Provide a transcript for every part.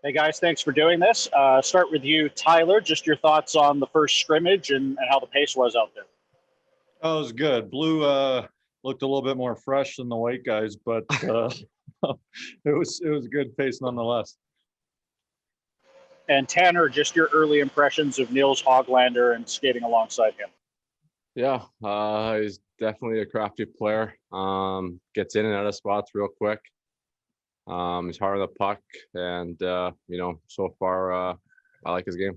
Hey guys, thanks for doing this. Start with you, Tyler. Just your thoughts on the first scrimmage and how the pace was out there. Oh, it was good. Blue looked a little bit more fresh than the white guys, but it was good pace nonetheless. And Tanner, just your early impressions of Niels Hoglander and skating alongside him. Yeah, he's definitely a crafty player. Gets in and out of spots real quick. He's hard on the puck, and so far I like his game.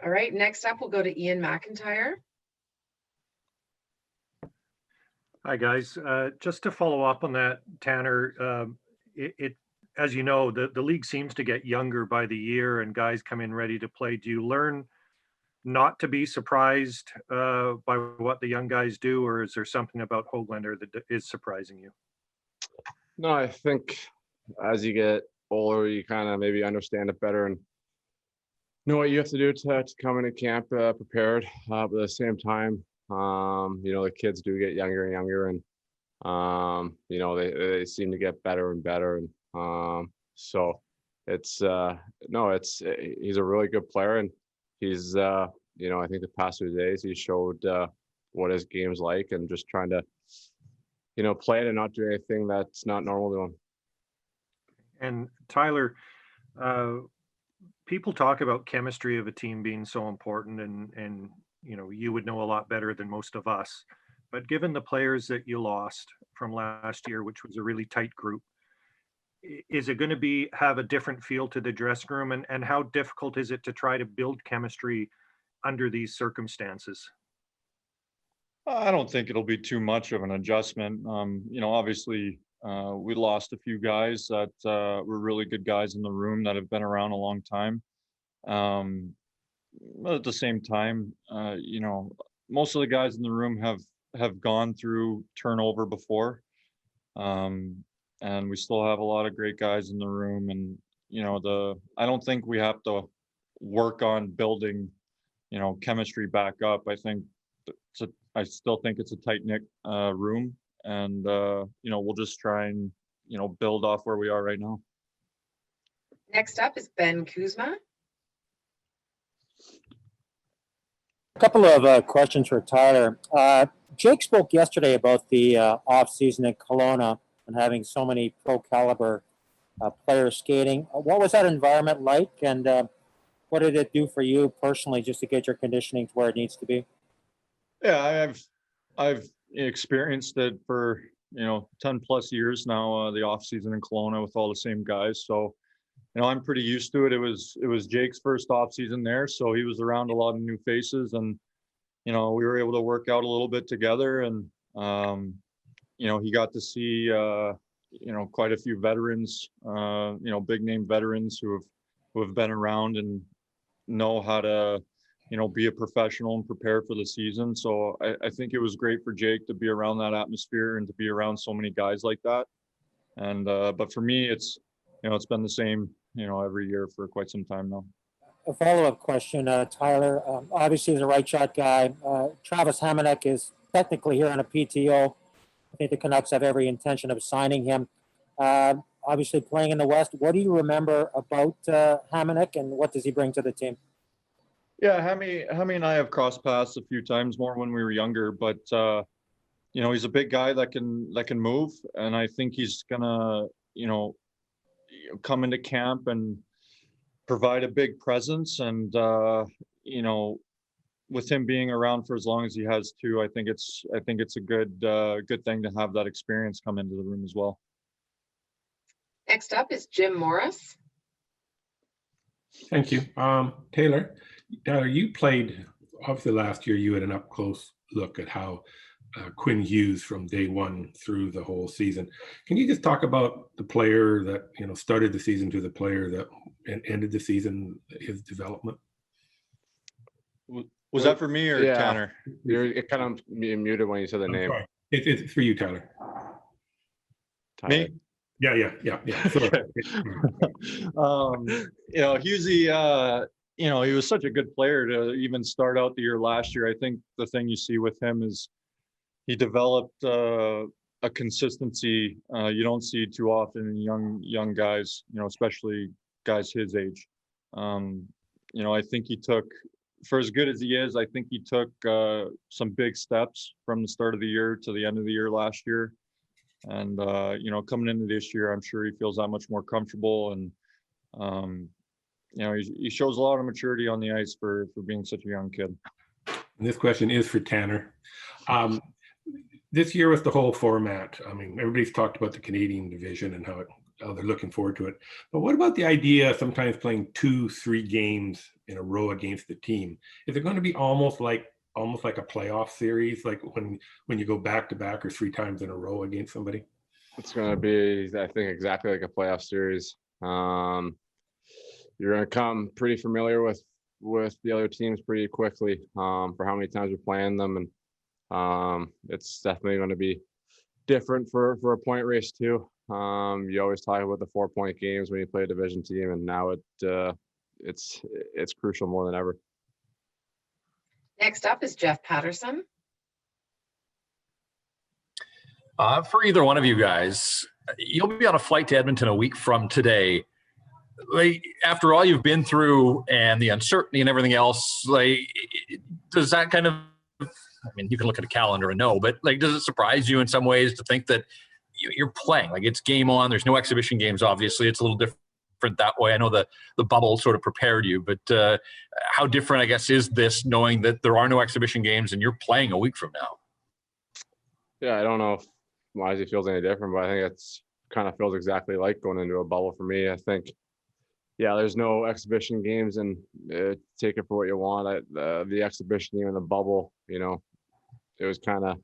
All right, next up we'll go to Ian McIntyre. Hi guys, just to follow up on that, Tanner, as you know, the league seems to get younger by the year and guys come in ready to play. Do you learn not to be surprised by what the young guys do, or is there something about Hoglander that is surprising you? No, I think as you get older, you kind of maybe understand it better and know what you have to do to come into camp prepared. But at the same time, the kids do get younger and younger, and they seem to get better and better, and so it's he's a really good player, and he's I think the past 2 days he showed what his game's like, and just trying to play it and not do anything that's not normal to him. And Tyler, people talk about chemistry of a team being so important, and you would know a lot better than most of us. But given the players that you lost from last year, which was a really tight group, is it going to have a different feel to the dressing room? And how difficult is it to try to build chemistry under these circumstances? I don't think it'll be too much of an adjustment. Obviously, we lost a few guys that were really good guys in the room that have been around a long time. But at the same time, most of the guys in the room have gone through turnover before, and we still have a lot of great guys in the room. And I don't think we have to work on building, chemistry back up. I still think it's a tight-knit room, and we'll just try and build off where we are right now. Next up is Ben Kuzma. A couple of questions for Tyler. Jake spoke yesterday about the off-season in Kelowna and having so many pro-caliber players skating. What was that environment like, and what did it do for you personally just to get your conditioning to where it needs to be? Yeah, I've experienced it for 10 plus years now, the off season in Kelowna with all the same guys. So I'm pretty used to it. It was Jake's first off season there, so he was around a lot of new faces, and we were able to work out a little bit together, and he got to see quite a few veterans, big name veterans who have been around and know how to be a professional and prepare for the season. So I think it was great for Jake to be around that atmosphere and to be around so many guys like that. And but for me, it's been the same every year for quite some time now. A follow-up question, Tyler. Obviously, he's a right shot guy. Travis Hamonic is technically here on a PTO. I think the Canucks have every intention of signing him. Obviously, playing in the West, what do you remember about Hamonic, and what does he bring to the team? Yeah, Hammy and I have crossed paths a few times more when we were younger, but he's a big guy that can move, and I think he's gonna come into camp and provide a big presence. And with him being around for as long as he has too, I think it's a good thing to have that experience come into the room as well. Next up is Jim Morris. Thank you. Taylor, you played, obviously last year you had an up close look at how Quinn Hughes from day one through the whole season. Can you just talk about the player that started the season to the player that ended the season, his development? Was that for me or Tanner? You're kind of muted when you said the name. Sorry. It's for you, Tyler. Me? Yeah. Sorry. Hughesy, he was such a good player to even start out the year last year. I think the thing you see with him is he developed a consistency you don't see too often in young guys, especially guys his age. I think he took, for as good as he is, I think he took some big steps from the start of the year to the end of the year last year. And, coming into this year, I'm sure he feels that much more comfortable. And, he shows a lot of maturity on the ice for being such a young kid. And this question is for Tanner. This year with the whole format, I mean, everybody's talked about the Canadian division and how they're looking forward to it. But what about the idea of sometimes playing 2-3 games in a row against the team? Is it going to be almost like a playoff series, like when you go back to back or 3 times in a row against somebody? It's going to be, I think, exactly like a playoff series. You're going to come pretty familiar with the other teams pretty quickly for how many times you're playing them. And it's definitely going to be different for a point race too. You always talk about the 4-point games when you play a division team, and now it's crucial more than ever. Next up is Jeff Patterson. For either one of you guys, you'll be on a flight to Edmonton a week from today. Like, after all you've been through and the uncertainty and everything else, like, does that kind of, I mean, you can look at a calendar and know, but like, does it surprise you in some ways to think that you're playing? Like, it's game on. There's no exhibition games, obviously. It's a little different that way. I know the bubble sort of prepared you, but how different, I guess, is this knowing that there are no exhibition games and you're playing a week from now? Yeah, I don't know if Wisey feels any different, but I think it's kind of feels exactly like going into a bubble for me. I think, yeah, there's no exhibition games, and take it for what you want. The exhibition game in the bubble, it was kind of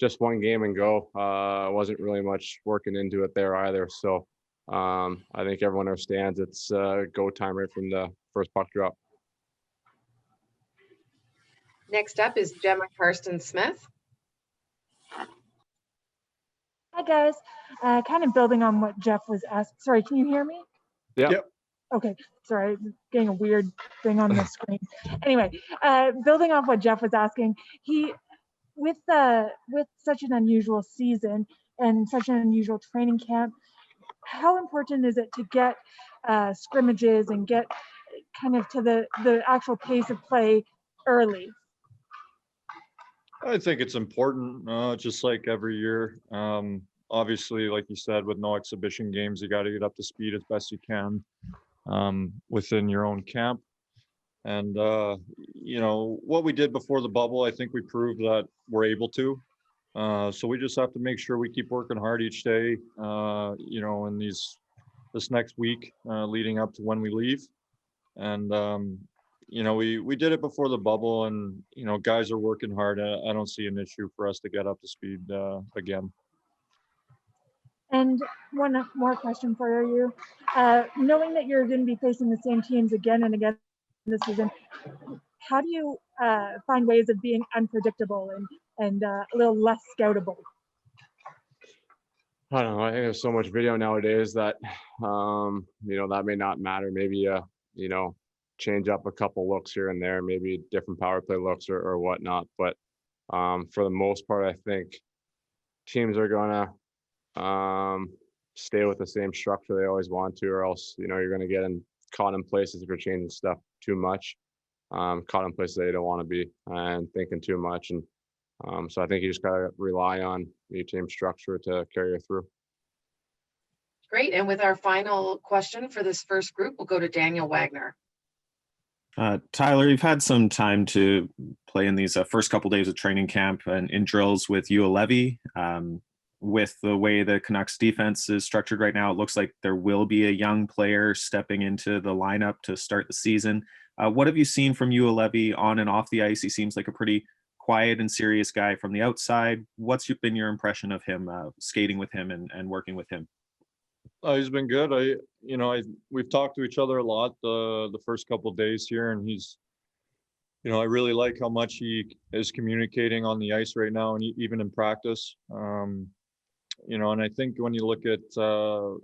just one game and go. Wasn't really much working into it there either. So I think everyone understands it's go time right from the first puck drop. Next up is Gemma Karsten-Smith. Hi, guys. Kind of building on what Jeff was asked. Sorry, can you hear me? Yep. Okay, sorry, getting a weird thing on the screen. Anyway, building off what Jeff was asking, with such an unusual season and such an unusual training camp, how important is it to get scrimmages and get kind of to the actual pace of play early? I think it's important, just like every year. Obviously, like you said, with no exhibition games, you got to get up to speed as best you can within your own camp. And, what we did before the bubble, I think we proved that we're able to. So we just have to make sure we keep working hard each day, in this next week leading up to when we leave. And, we did it before the bubble, and, guys are working hard. I don't see an issue for us to get up to speed again. And one more question for you. Knowing that you're going to be facing the same teams again and again this season, how do you find ways of being unpredictable and a little less scoutable? I don't know. I think there's so much video nowadays that, that may not matter. Maybe, change up a couple looks here and there, maybe different power play looks or whatnot. But for the most part, I think teams are going to stay with the same structure they always want to, or else, you're going to get caught in places if you're changing stuff too much, caught in places that you don't want to be and thinking too much. And so I think you just got to rely on your team structure to carry you through. Great. And with our final question for this first group, we'll go to Daniel Wagner. Tyler, you've had some time to play in these first couple days of training camp and in drills with ULEVI. With the way the Canucks defense is structured right now, it looks like there will be a young player stepping into the lineup to start the season. What have you seen from ULEVI on and off the ice? He seems like a pretty quiet and serious guy from the outside. What's been your impression of him, skating with him and working with him? He's been good. We've talked to each other a lot the first couple of days here, and he's, I really like how much he is communicating on the ice right now, and even in practice. And I think when you look at the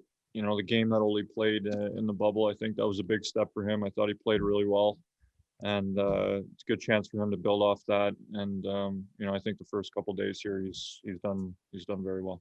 game that Ole played in the bubble, I think that was a big step for him. I thought he played really well, and it's a good chance for him to build off that. And I think the first couple days here, he's done very well.